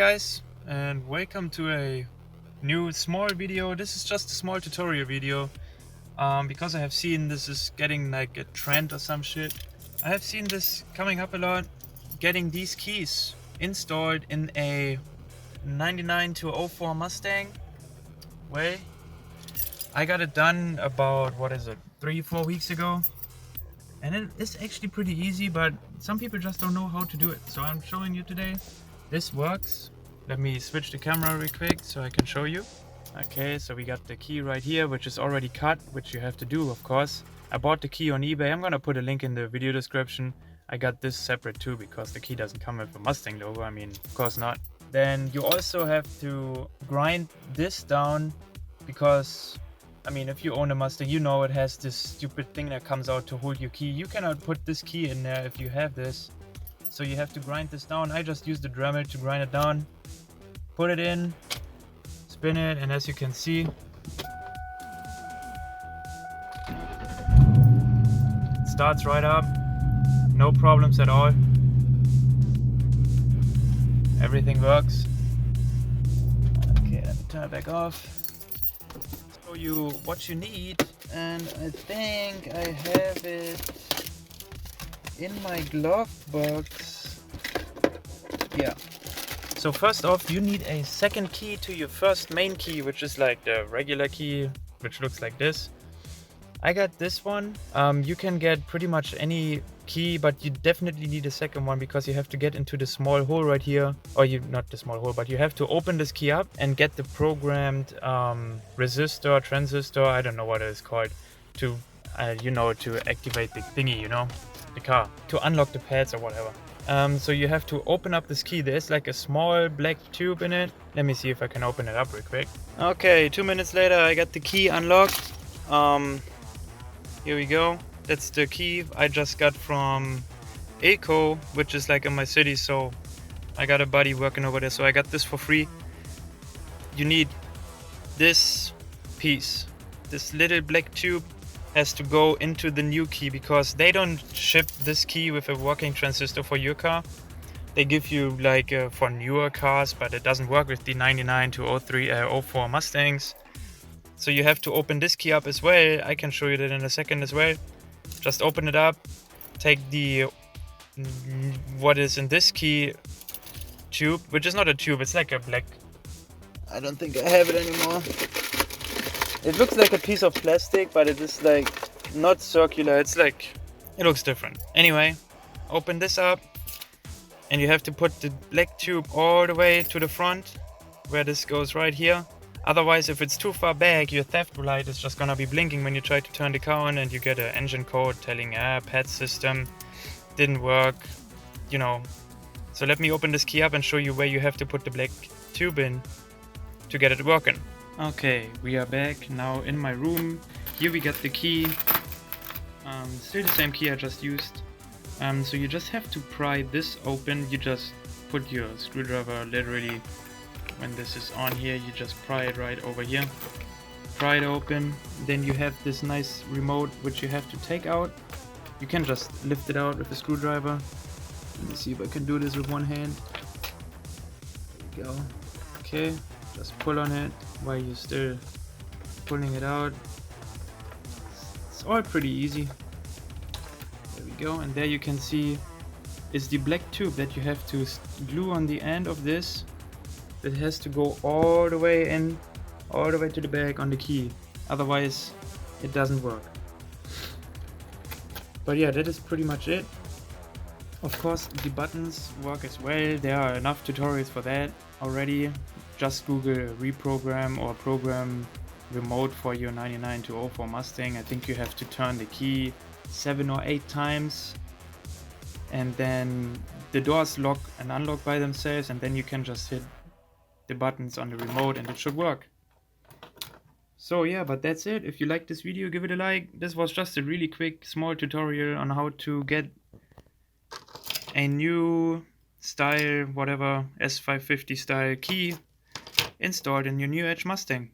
guys, and welcome to a new small video. This is just a small tutorial video because I have seen this is getting like a trend or some shit. I have seen this coming up a lot, getting these keys installed in a 99 to 04 Mustang. Well, I got it done about, 3-4 weeks ago, and it is actually pretty easy, but some people just don't know how to do it. So I'm showing you today. This works. Let me switch the camera real quick so I can show you. Okay, so we got the key right here, which is already cut, which you have to do, of course. I bought the key on eBay. I'm gonna put a link in the video description. I got this separate too because the key doesn't come with a Mustang logo. I mean, of course not. Then you also have to grind this down because, I mean, if you own a Mustang, you know it has this stupid thing that comes out to hold your key. You cannot put this key in there if you have this. So you have to grind this down. I just used the Dremel to grind it down. Put it in, spin it, and as you can see, it starts right up. No problems at all. Everything works. Okay, let me turn it back off. Show you what you need, and I think I have it in my glove box. Yeah. So first off, you need a second key to your first main key, which is like the regular key, which looks like this. I got this one. You can get pretty much any key, but you definitely need a second one because you have to get into the small hole right here. Or not the small hole, but you have to open this key up and get the programmed resistor, transistor, I don't know what it is called, to to activate the thingy, the car, to unlock the pads or whatever. So you have to open up this key. There's like a small black tube in it. Let me see if I can open it up real quick. Okay, 2 minutes later I got the key unlocked. Here we go. That's the key I just got from EVGA, which is like in my city, so I got a buddy working over there, so I got this for free. You need this piece. This little black tube has to go into the new key because they don't ship this key with a working transistor for your car. They give you like for newer cars, but it doesn't work with the 99 to 04 Mustangs. So you have to open this key up as well. I can show you that in a second as well. Just open it up, take the what is in this key tube, which is not a tube, it's like a black, I don't think I have it anymore. It looks like a piece of plastic, but it is like not circular. It's like, it looks different. Anyway, open this up and you have to put the black tube all the way to the front where this goes right here. Otherwise, if it's too far back, your theft light is just gonna be blinking when you try to turn the car on and you get an engine code telling, pad system didn't work, So let me open this key up and show you where you have to put the black tube in to get it working. Okay, we are back now in my room. Here we got the key. Still the same key I just used. So you just have to pry this open. You just put your screwdriver literally, when this is on here, you just pry it right over here. Pry it open. Then you have this nice remote which you have to take out. You can just lift it out with a screwdriver. Let me see if I can do this with one hand. There we go. Okay, just pull on it while you're still pulling it out. It's all pretty easy. There we go, and there you can see is the black tube that you have to glue on the end of this. It has to go all the way in, all the way to the back on the key. Otherwise, it doesn't work. But yeah, that is pretty much it. Of course, the buttons work as well. There are enough tutorials for that already. Just Google reprogram or program remote for your 99 to 04 Mustang. I think you have to turn the key 7 or 8 times. And then the doors lock and unlock by themselves, and then you can just hit the buttons on the remote and it should work. So yeah, but that's it. If you like this video, give it a like. This was just a really quick small tutorial on how to get a new style, whatever, S550 style key installed in your new Edge Mustang.